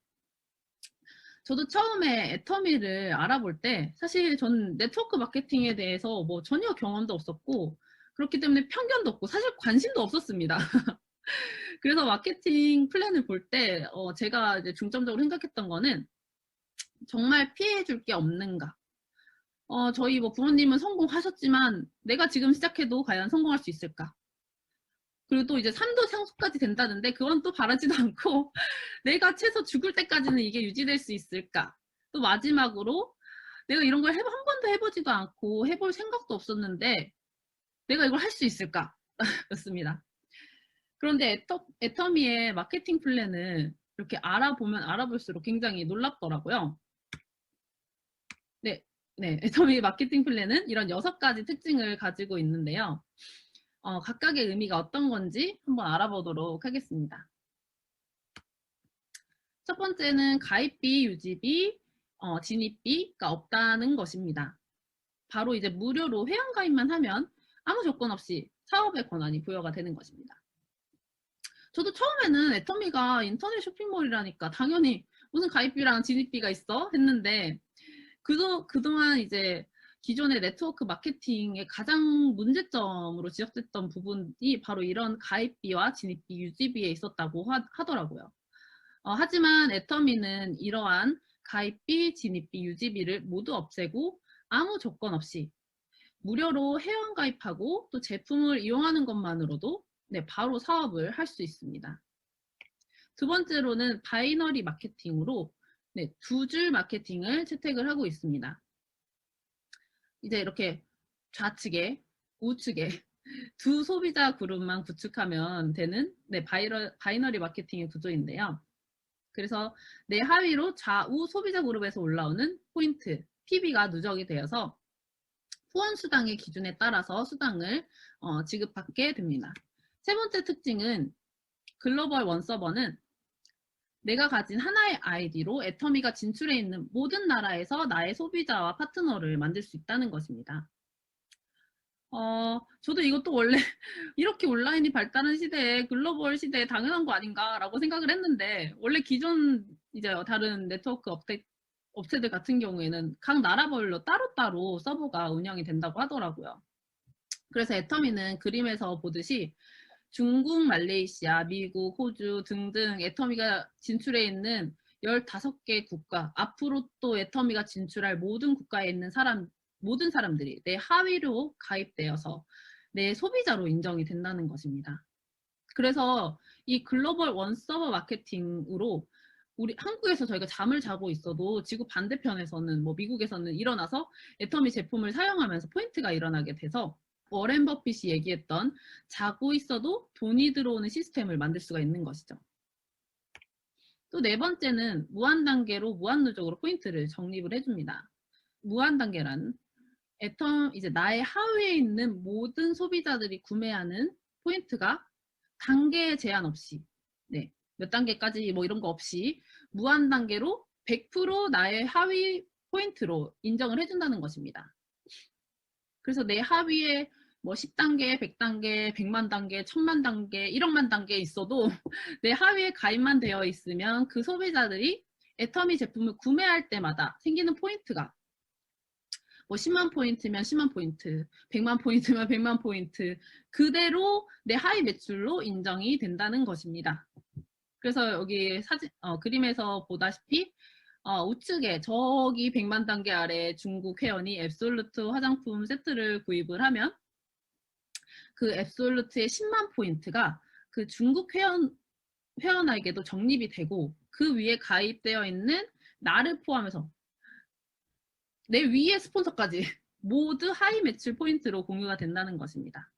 저도 처음에 애터미를 알아볼 때 사실 전 네트워크 마케팅에 대해서 뭐 전혀 경험도 없었고, 그렇기 때문에 편견도 없고 사실 관심도 없었습니다. 그래서 마케팅 플랜을 볼 때 제가 이제 중점적으로 생각했던 거는 정말 피해 줄 게 없는가. 저희 뭐 부모님은 성공하셨지만 내가 지금 시작해도 과연 성공할 수 있을까? 그리고 또 이제 3도 상속까지 된다는데 그건 또 바라지도 않고 내가 최소 죽을 때까지는 이게 유지될 수 있을까? 또 마지막으로 내가 이런 걸 한 번도 해보지도 않고 해볼 생각도 없었는데 내가 이걸 할 수 있을까? 였습니다. 그런데 애터미의 마케팅 플랜은 이렇게 알아보면 알아볼수록 굉장히 놀랍더라고요. 네, 애터미 마케팅 플랜은 이런 6가지 특징을 가지고 있는데요. 각각의 의미가 어떤 건지 한번 알아보도록 하겠습니다. 첫 번째는 가입비, 유지비, 진입비가 없다는 것입니다. 바로 이제 무료로 회원가입만 하면 아무 조건 없이 사업의 권한이 부여가 되는 것입니다. 저도 처음에는 애터미가 인터넷 쇼핑몰이라니까 당연히 무슨 가입비랑 진입비가 있어? 했는데 그동안 이제 기존의 네트워크 마케팅의 가장 문제점으로 지적됐던 부분이 바로 이런 가입비와 진입비, 유지비에 있었다고 하더라고요. 하지만 애터미는 이러한 가입비, 진입비, 유지비를 모두 없애고 아무 조건 없이 무료로 회원 가입하고 또 제품을 이용하는 것만으로도 네, 바로 사업을 할 수 있습니다. 두 번째로는 바이너리 마케팅으로 네, 2줄 마케팅을 채택을 하고 있습니다. 이제 이렇게 좌측에 우측에 두 소비자 그룹만 구축하면 되는 네, 바이너리 마케팅의 구조인데요. 그래서 내 하위로 좌우 소비자 그룹에서 올라오는 포인트, PB가 누적이 되어서 후원 수당의 기준에 따라서 수당을 지급받게 됩니다. 세 번째 특징은 글로벌 원서버는 내가 가진 하나의 아이디로 애터미가 진출해 있는 모든 나라에서 나의 소비자와 파트너를 만들 수 있다는 것입니다. 저도 이것도 원래 이렇게 온라인이 발달한 시대에 글로벌 시대에 당연한 거 아닌가라고 생각을 했는데, 원래 기존 이제 다른 네트워크 업체들 같은 경우에는 각 나라별로 따로따로 서버가 운영이 된다고 하더라고요. 그래서 애터미는 그림에서 보듯이 중국, 말레이시아, 미국, 호주 등등 애터미가 진출해 있는 15개 국가, 앞으로 또 애터미가 진출할 모든 국가에 있는 모든 사람들이 내 하위로 가입되어서 내 소비자로 인정이 된다는 것입니다. 그래서 이 글로벌 원 서버 마케팅으로 우리 한국에서 저희가 잠을 자고 있어도 지구 반대편에서는 뭐 미국에서는 일어나서 애터미 제품을 사용하면서 포인트가 일어나게 돼서 워렌 버핏이 얘기했던 자고 있어도 돈이 들어오는 시스템을 만들 수가 있는 것이죠. 또 네 번째는 무한 단계로 무한 누적으로 포인트를 적립을 해줍니다. 무한 단계란 이제 나의 하위에 있는 모든 소비자들이 구매하는 포인트가 단계 제한 없이 네, 몇 단계까지 뭐 이런 거 없이 무한 단계로 100% 나의 하위 포인트로 인정을 해준다는 것입니다. 그래서 내 하위에 뭐 10단계, 100단계, 100만 단계, 1000만 단계, 1억만 단계 있어도 내 하위에 가입만 되어 있으면 그 소비자들이 애터미 제품을 구매할 때마다 생기는 포인트가 뭐 10만 포인트면 10만 포인트, 100만 포인트면 100만 포인트 그대로 내 하위 매출로 인정이 된다는 것입니다. 그래서 여기 그림에서 보다시피 우측에 저기 100만 단계 아래 중국 회원이 앱솔루트 화장품 세트를 구입을 하면 그 앱솔루트의 10만 포인트가 그 중국 회원에게도 적립이 되고 그 위에 가입되어 있는 나를 포함해서 내 위에 스폰서까지 모두 하이 매출 포인트로 공유가 된다는 것입니다.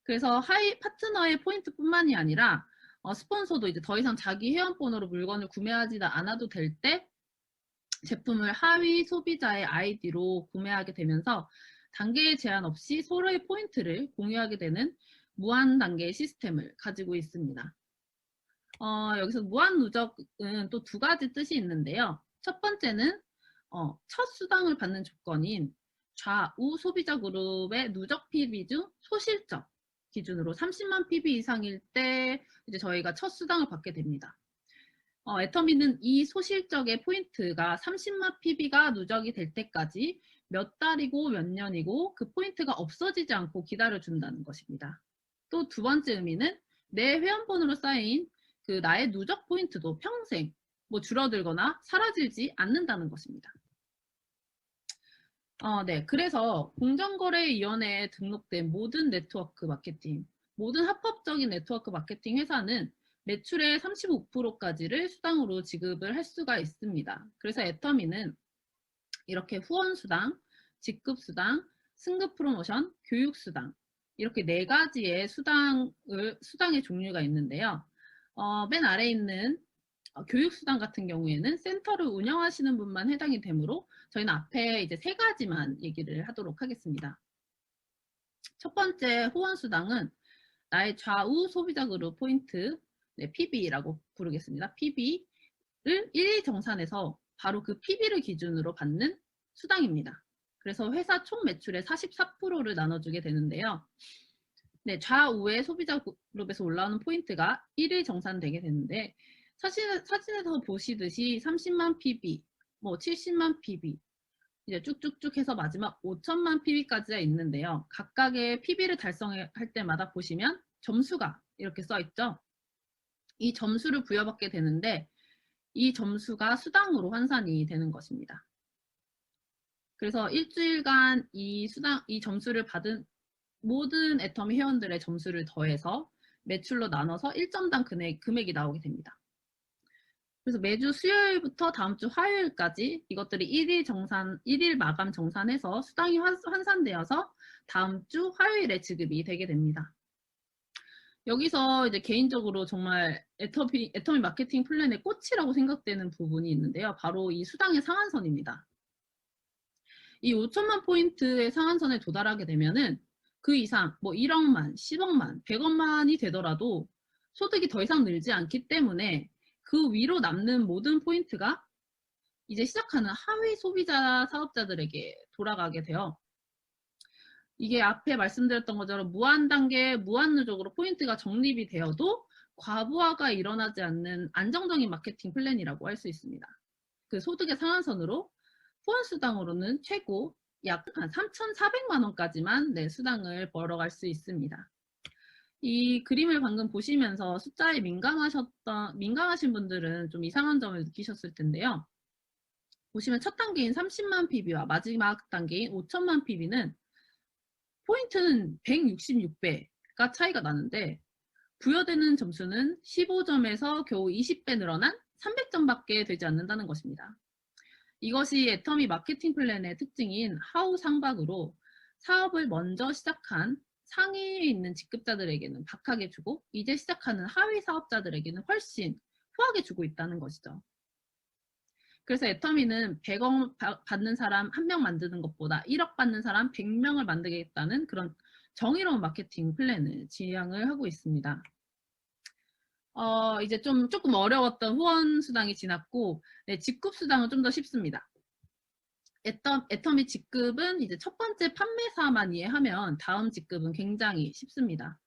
그래서 하이 파트너의 포인트뿐만이 아니라 스폰서도 이제 더 이상 자기 회원번호로 물건을 구매하지 않아도 될 때 제품을 하위 소비자의 아이디로 구매하게 되면서 단계 제한 없이 서로의 포인트를 공유하게 되는 무한 단계 시스템을 가지고 있습니다. 여기서 무한 누적은 또 두 가지 뜻이 있는데요. 첫 번째는 첫 수당을 받는 조건인 좌우 소비자 그룹의 누적 PB 중 소실적 기준으로 30만 PB 이상일 때 이제 저희가 첫 수당을 받게 됩니다. 애터미는 이 소실적의 포인트가 30만 PB가 누적이 될 때까지 몇 달이고 몇 년이고 그 포인트가 없어지지 않고 기다려준다는 것입니다. 또 두 번째 의미는 내 회원번호로 쌓인 그 나의 누적 포인트도 평생 뭐 줄어들거나 사라지지 않는다는 것입니다. 네. 그래서 공정거래위원회에 등록된 모든 네트워크 마케팅, 모든 합법적인 네트워크 마케팅 회사는 매출의 35%까지를 수당으로 지급을 할 수가 있습니다. 그래서 애터미는 이렇게 후원수당, 직급수당, 승급 프로모션, 교육수당 이렇게 네 가지의 수당의 종류가 있는데요. 맨 아래에 있는 교육수당 같은 경우에는 센터를 운영하시는 분만 해당이 되므로 저희는 앞에 이제 세 가지만 얘기를 하도록 하겠습니다. 첫 번째 후원수당은 나의 좌우 소비자 그룹 포인트, 네, PB라고 부르겠습니다. PB를 1일 정산해서 바로 그 PB를 기준으로 받는 수당입니다. 그래서 회사 총 매출의 44%를 나눠주게 되는데요. 네, 좌우의 소비자 그룹에서 올라오는 포인트가 1일 정산되게 되는데 사진에서 보시듯이 30만 PB, 뭐 70만 PB, 이제 쭉쭉쭉 해서 마지막 5천만 PB까지가 있는데요. 각각의 PB를 달성할 때마다 보시면 점수가 이렇게 써 있죠. 이 점수를 부여받게 되는데 이 점수가 수당으로 환산이 되는 것입니다. 그래서 일주일간 이 점수를 받은 모든 애터미 회원들의 점수를 더해서 매출로 나눠서 1점당 금액이 나오게 됩니다. 그래서 매주 수요일부터 다음 주 화요일까지 이것들이 1일 마감 정산해서 수당이 환산되어서 다음 주 화요일에 지급이 되게 됩니다. 여기서 이제 개인적으로 정말 애터미 마케팅 플랜의 꽃이라고 생각되는 부분이 있는데요. 바로 이 수당의 상한선입니다. 이 5천만 포인트의 상한선에 도달하게 되면은 그 이상 뭐 1억만, 10억만, 100억만이 되더라도 소득이 더 이상 늘지 않기 때문에 그 위로 남는 모든 포인트가 이제 시작하는 하위 소비자 사업자들에게 돌아가게 돼요. 이게 앞에 말씀드렸던 것처럼 무한 단계, 무한 누적으로 포인트가 적립이 되어도 과부하가 일어나지 않는 안정적인 마케팅 플랜이라고 할 수 있습니다. 그 소득의 상한선으로 후원수당으로는 최고 약 3,400만 원까지만 수당을 벌어갈 수 있습니다. 이 그림을 방금 보시면서 숫자에 민감하신 분들은 좀 이상한 점을 느끼셨을 텐데요. 보시면 첫 단계인 30만 PB와 마지막 단계인 5천만 PB는 포인트는 166배가 차이가 나는데 부여되는 점수는 15점에서 겨우 20배 늘어난 300점밖에 되지 않는다는 것입니다. 이것이 애터미 마케팅 플랜의 특징인 하우 상박으로 사업을 먼저 시작한 상위에 있는 직급자들에게는 박하게 주고 이제 시작하는 하위 사업자들에게는 훨씬 후하게 주고 있다는 것이죠. 그래서 애터미는 100억 받는 사람 1명 만드는 것보다 1억 받는 사람 100명을 만들겠다는 그런 정의로운 마케팅 플랜을 지향을 하고 있습니다. 이제 조금 어려웠던 후원 수당이 지났고, 네, 직급 수당은 좀 더 쉽습니다. 애터미 직급은 이제 첫 번째 판매사만 이해하면 다음 직급은 굉장히 쉽습니다.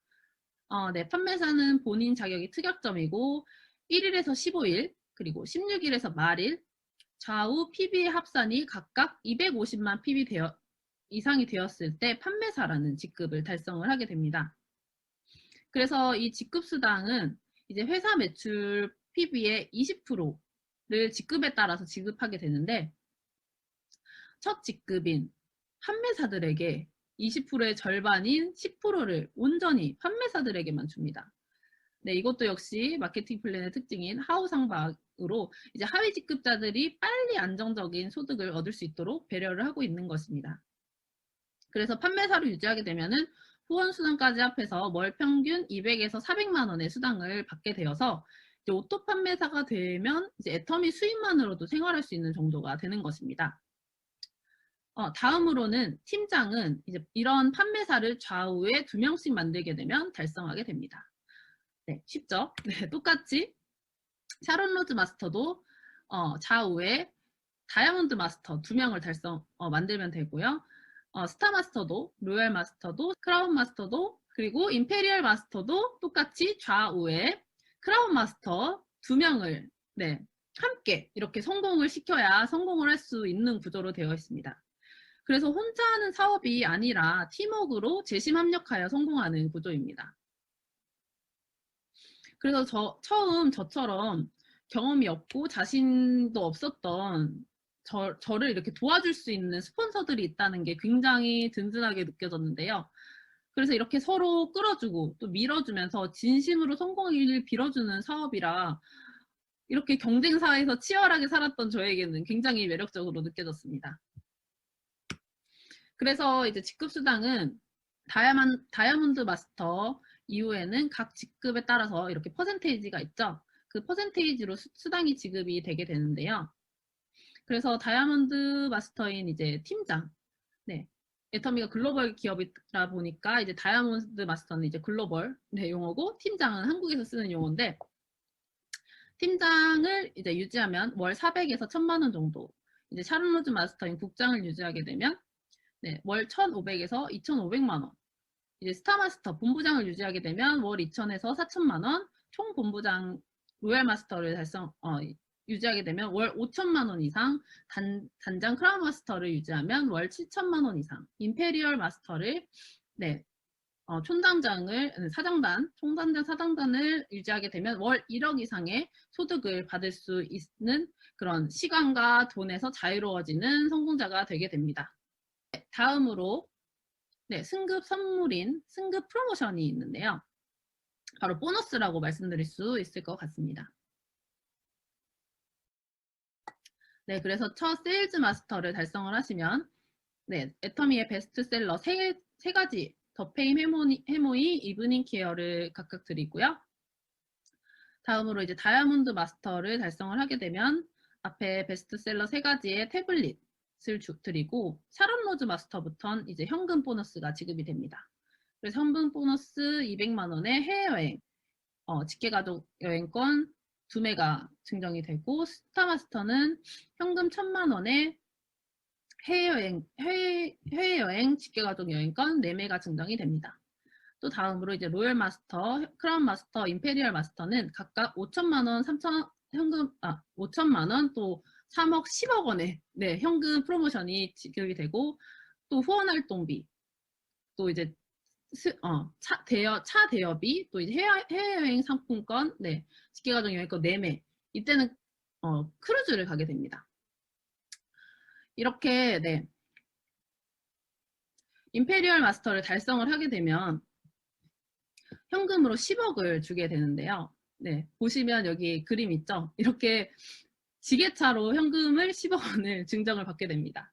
네, 판매사는 본인 자격이 특약점이고 1일에서 15일, 그리고 16일에서 말일, 좌우 PB의 합산이 각각 250만 PB 이상이 되었을 때 판매사라는 직급을 달성을 하게 됩니다. 그래서 이 직급 수당은 이제 회사 매출 PB의 20%를 직급에 따라서 지급하게 되는데, 첫 직급인 판매사들에게 20%의 절반인 10%를 온전히 판매사들에게만 줍니다. 네, 이것도 역시 마케팅 플랜의 특징인 하우 상박으로 이제 하위 직급자들이 빨리 안정적인 소득을 얻을 수 있도록 배려를 하고 있는 것입니다. 그래서 판매사로 유지하게 되면은 후원 수당까지 합해서 월 평균 200에서 400만 원의 수당을 받게 되어서 이제 오토 판매사가 되면 이제 애터미 수입만으로도 생활할 수 있는 정도가 되는 것입니다. 다음으로는 팀장은 이제 이런 판매사를 좌우에 2명씩 만들게 되면 달성하게 됩니다. 네, 쉽죠? 네, 똑같이 샤론 로즈 마스터도 좌우에 다이아몬드 마스터 2명을 만들면 되고요. 스타 마스터도, 로얄 마스터도, 크라운 마스터도, 그리고 임페리얼 마스터도 똑같이 좌우에 크라운 마스터 2명을 네, 함께 이렇게 성공을 시켜야 성공을 할 수 있는 구조로 되어 있습니다. 그래서 혼자 하는 사업이 아니라 팀워크로 재심합력하여 성공하는 구조입니다. 그래서 처음 저처럼 경험이 없고 자신도 없었던 저를 이렇게 도와줄 수 있는 스폰서들이 있다는 게 굉장히 든든하게 느껴졌는데요. 그래서 이렇게 서로 끌어주고 또 밀어주면서 진심으로 성공을 빌어주는 사업이라 이렇게 경쟁사에서 치열하게 살았던 저에게는 굉장히 매력적으로 느껴졌습니다. 그래서 이제 직급 수당은 다이아몬드 마스터 이후에는 각 직급에 따라서 이렇게 퍼센테이지가 있죠. 그 퍼센테이지로 수당이 지급이 되게 되는데요. 그래서 다이아몬드 마스터인 이제 팀장, 네, 애터미가 글로벌 기업이라 보니까 이제 다이아몬드 마스터는 이제 글로벌 용어고 팀장은 한국에서 쓰는 용어인데, 팀장을 이제 유지하면 월 400에서 1000만 원 정도, 이제 샤론 로즈 마스터인 국장을 유지하게 되면 네, 월 1,500에서 2,500만 원. 이제 스타마스터 본부장을 유지하게 되면 월 2,000에서 4,000만 원, 총 본부장 로얄 마스터를 유지하게 되면 월 5,000만 원 이상, 단장 크라운 마스터를 유지하면 월 7,000만 원 이상, 임페리얼 마스터를 네, 총단장 사장단을 유지하게 되면 월 1억 이상의 소득을 받을 수 있는 그런 시간과 돈에서 자유로워지는 성공자가 되게 됩니다. 다음으로 네, 승급 선물인 승급 프로모션이 있는데요. 바로 보너스라고 말씀드릴 수 있을 것 같습니다. 네, 그래서 첫 세일즈 마스터를 달성을 하시면 네, 애터미의 베스트셀러 세 가지 더 페임 해모이 이브닝 케어를 각각 드리고요. 다음으로 이제 다이아몬드 마스터를 달성을 하게 되면 앞에 베스트셀러 3가지의 태블릿 드리고 샤론 로즈 마스터부터는 이제 현금 보너스가 지급이 됩니다. 그래서 현금 보너스 200만 원의 해외여행, 직계가족 여행권 2매가 증정이 되고 스타 마스터는 현금 1,000만 원의 해외여행 직계가족 여행권 4매가 증정이 됩니다. 또 다음으로 이제 로열 마스터, 크라운 마스터, 임페리얼 마스터는 각각 5천만 원, 5천만 원, 또 3억, 10억 원의 네, 현금 프로모션이 지급이 되고 또 후원 활동비, 또 이제 차 대여비, 또 이제 해외여행 상품권, 네, 직계가족 여행권 4매. 이때는 크루즈를 가게 됩니다. 이렇게 네, 임페리얼 마스터를 달성을 하게 되면 현금으로 10억을 주게 되는데요. 네, 보시면 여기 그림 있죠? 이렇게 지게차로 현금을 10억 원을 증정을 받게 됩니다.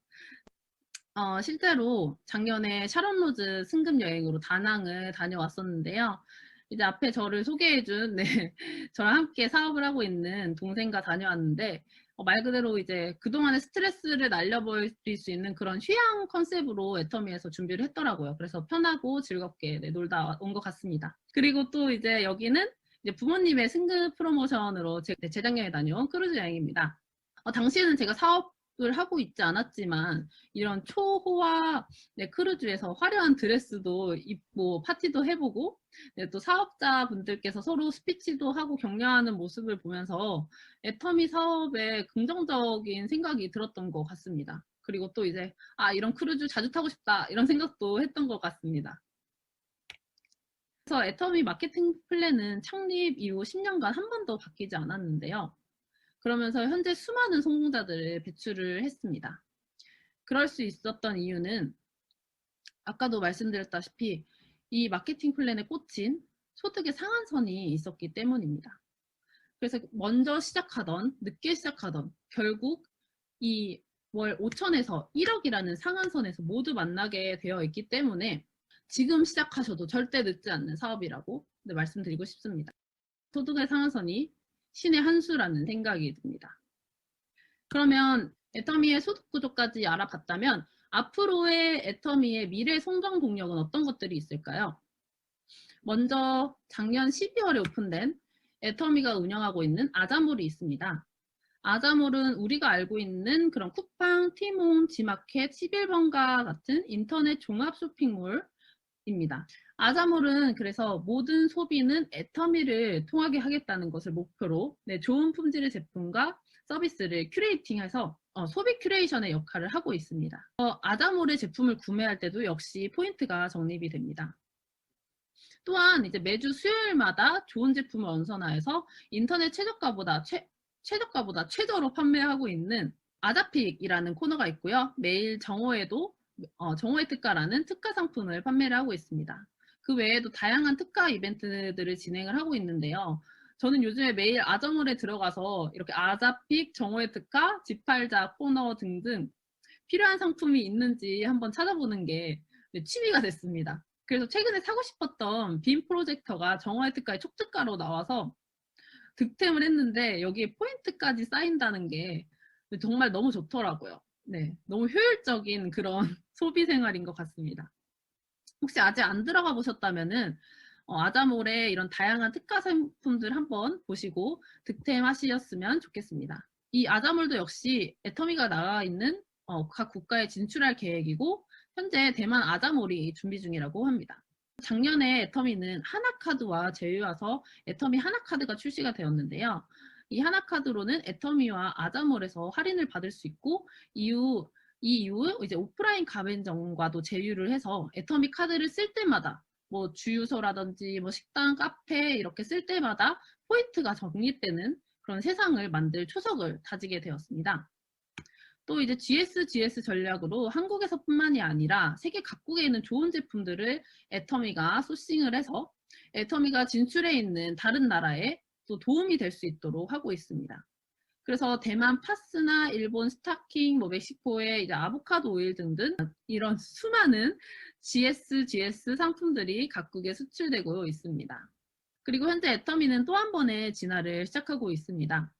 실제로 작년에 샤론 로즈 승급 여행으로 다낭을 다녀왔었는데요. 이제 앞에 저를 소개해준 네, 저랑 함께 사업을 하고 있는 동생과 다녀왔는데 말 그대로 이제 그동안의 스트레스를 날려버릴 수 있는 그런 휴양 컨셉으로 애터미에서 준비를 했더라고요. 그래서 편하고 즐겁게 네, 놀다 온 것 같습니다. 그리고 또 이제 여기는 이제 부모님의 승급 프로모션으로 재작년에 다녀온 크루즈 여행입니다. 당시에는 제가 사업을 하고 있지 않았지만 이런 초호화 크루즈에서 화려한 드레스도 입고 파티도 해보고 또 사업자분들께서 서로 스피치도 하고 격려하는 모습을 보면서 애터미 사업에 긍정적인 생각이 들었던 것 같습니다. 그리고 또 이제 이런 크루즈 자주 타고 싶다 이런 생각도 했던 것 같습니다. 그래서 애터미 마케팅 플랜은 창립 이후 10년간 한 번도 바뀌지 않았는데요. 그러면서 현재 수많은 성공자들을 배출을 했습니다. 그럴 수 있었던 이유는 아까도 말씀드렸다시피 이 마케팅 플랜에 꽂힌 소득의 상한선이 있었기 때문입니다. 그래서 먼저 시작하던 늦게 시작하던 결국 이 월 5천에서 1억이라는 상한선에서 모두 만나게 되어 있기 때문에 지금 시작하셔도 절대 늦지 않는 사업이라고 말씀드리고 싶습니다. 소득의 상한선이 신의 한 수라는 생각이 듭니다. 그러면 애터미의 소득 구조까지 알아봤다면 앞으로의 애터미의 미래 성장 동력은 어떤 것들이 있을까요? 먼저 작년 12월에 오픈된 애터미가 운영하고 있는 아자몰이 있습니다. 아자몰은 우리가 알고 있는 그런 쿠팡, 티몬, 지마켓, 11번가 같은 인터넷 종합 쇼핑몰입니다. 아자몰은 그래서 모든 소비는 애터미를 통하게 하겠다는 것을 목표로 좋은 품질의 제품과 서비스를 큐레이팅해서 소비 큐레이션의 역할을 하고 있습니다. 아자몰의 제품을 구매할 때도 역시 포인트가 적립이 됩니다. 또한 이제 매주 수요일마다 좋은 제품을 언선화해서 인터넷 최저가보다 최저로 판매하고 있는 아자픽이라는 코너가 있고요. 매일 정오에도 정오의 특가라는 특가 상품을 판매를 하고 있습니다. 그 외에도 다양한 특가 이벤트들을 진행을 하고 있는데요. 저는 요즘에 매일 아자몰에 들어가서 이렇게 아자픽, 정오의 특가, 집팔자 코너 등등 필요한 상품이 있는지 한번 찾아보는 게 취미가 됐습니다. 그래서 최근에 사고 싶었던 빔 프로젝터가 정오의 특가에 촉특가로 나와서 득템을 했는데 여기에 포인트까지 쌓인다는 게 정말 너무 좋더라고요. 너무 효율적인 그런 소비 생활인 것 같습니다. 혹시 아직 안 들어가 보셨다면은 아자몰의 이런 다양한 특가 상품들 한번 보시고 득템하셨으면 좋겠습니다. 이 아자몰도 역시 애터미가 나와 있는 각 국가에 진출할 계획이고 현재 대만 아자몰이 준비 중이라고 합니다. 작년에 애터미는 하나카드와 제휴해서 애터미 하나카드가 출시가 되었는데요. 이 하나카드로는 애터미와 아자몰에서 할인을 받을 수 있고 이 이후 이제 오프라인 가맹점과도 제휴를 해서 애터미 카드를 쓸 때마다 뭐 주유소라든지 뭐 식당, 카페 이렇게 쓸 때마다 포인트가 적립되는 그런 세상을 만들 초석을 다지게 되었습니다. 또 이제 GS 전략으로 한국에서뿐만이 아니라 세계 각국에 있는 좋은 제품들을 애터미가 소싱을 해서 애터미가 진출해 있는 다른 나라에 또 도움이 될 수 있도록 하고 있습니다. 그래서 대만 파스나 일본 스타킹, 뭐 멕시코의 이제 아보카도 오일 등등 이런 수많은 GS 상품들이 각국에 수출되고 있습니다. 그리고 현재 애터미는 또 한 번의 진화를 시작하고 있습니다.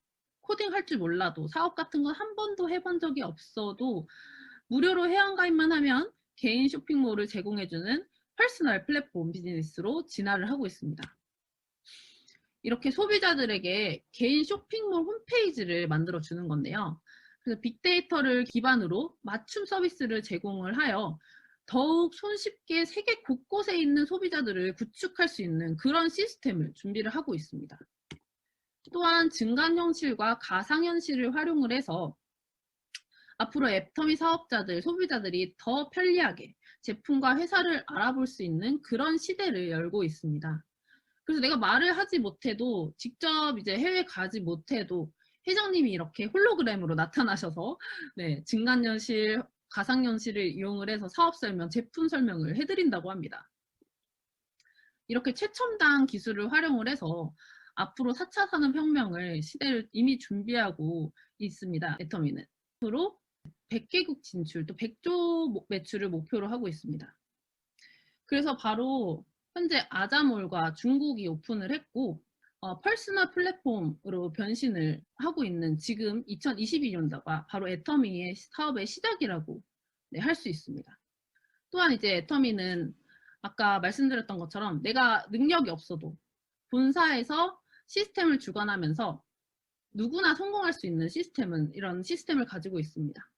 코딩 할 줄 몰라도 사업 같은 건 한 번도 해본 적이 없어도 무료로 회원가입만 하면 개인 쇼핑몰을 제공해주는 퍼스널 플랫폼 비즈니스로 진화를 하고 있습니다. 이렇게 소비자들에게 개인 쇼핑몰 홈페이지를 만들어 주는 건데요. 그래서 빅데이터를 기반으로 맞춤 서비스를 제공을 하여 더욱 손쉽게 세계 곳곳에 있는 소비자들을 구축할 수 있는 그런 시스템을 준비를 하고 있습니다. 또한 증강현실과 가상현실을 활용을 해서 앞으로 애터미 사업자들, 소비자들이 더 편리하게 제품과 회사를 알아볼 수 있는 그런 시대를 열고 있습니다. 그래서 내가 말을 하지 못해도 직접 이제 해외 가지 못해도 회장님이 이렇게 홀로그램으로 나타나셔서 증강현실, 가상현실을 이용을 해서 사업 설명, 제품 설명을 해드린다고 합니다. 이렇게 최첨단 기술을 활용을 해서 앞으로 4차 산업혁명을 시대를 이미 준비하고 있습니다. 애터미는. 앞으로 100개국 진출, 또 100조 매출을 목표로 하고 있습니다. 그래서 바로 현재 아자몰과 중국이 오픈을 했고 퍼스널 플랫폼으로 변신을 하고 있는 지금 2022년도가 바로 애터미의 사업의 시작이라고 할 수 있습니다. 또한 이제 애터미는 아까 말씀드렸던 것처럼 내가 능력이 없어도 본사에서 시스템을 주관하면서 누구나 성공할 수 있는 이런 시스템을 가지고 있습니다.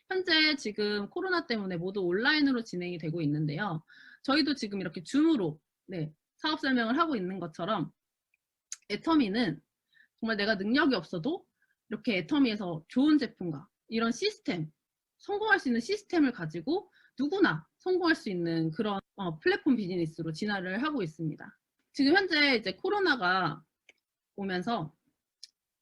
현재 지금 코로나 때문에 모두 온라인으로 진행이 되고 있는데요. 저희도 지금 이렇게 줌으로 사업 설명을 하고 있는 것처럼 애터미는 정말 내가 능력이 없어도 이렇게 애터미에서 좋은 제품과 이런 시스템, 성공할 수 있는 시스템을 가지고 누구나 성공할 수 있는 그런 플랫폼 비즈니스로 진화를 하고 있습니다. 지금 현재 이제 코로나가 오면서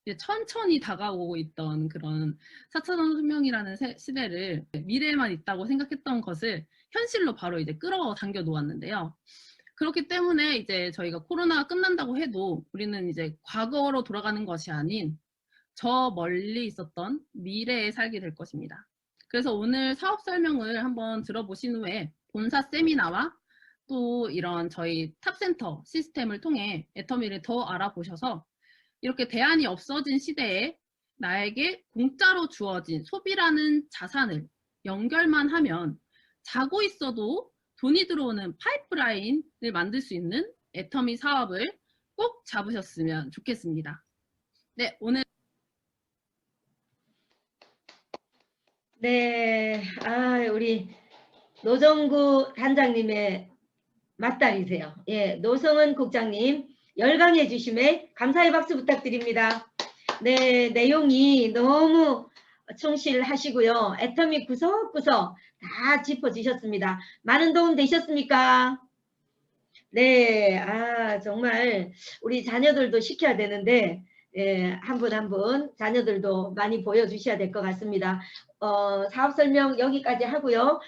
이제 천천히 다가오고 있던 그런 4차 산업혁명이라는 시대를 미래에만 있다고 생각했던 것을 현실로 바로 이제 끌어당겨 놓았는데요. 그렇기 때문에 이제 저희가 코로나가 끝난다고 해도 우리는 이제 과거로 돌아가는 것이 아닌 저 멀리 있었던 미래에 살게 될 것입니다. 그래서 오늘 사업 설명을 한번 들어보신 후에 본사 세미나와 또 이런 저희 탑센터 시스템을 통해 애터미를 더 알아보셔서 이렇게 대안이 없어진 시대에 나에게 공짜로 주어진 소비라는 자산을 연결만 하면 자고 있어도 돈이 들어오는 파이프라인을 만들 수 있는 애터미 사업을 꼭 잡으셨으면 좋겠습니다. 네, 오늘 네, 우리 노정구 단장님의 맞딸이세요. 예, 노성은 국장님 열강해 주심에 감사의 박수 부탁드립니다. 네, 내용이 너무 충실하시고요. 애터미 구석구석 다 짚어주셨습니다. 많은 도움 되셨습니까? 네, 정말 우리 자녀들도 시켜야 되는데 한 분 한 분 자녀들도 많이 보여주셔야 될 것 같습니다. 사업 설명 여기까지 하고요.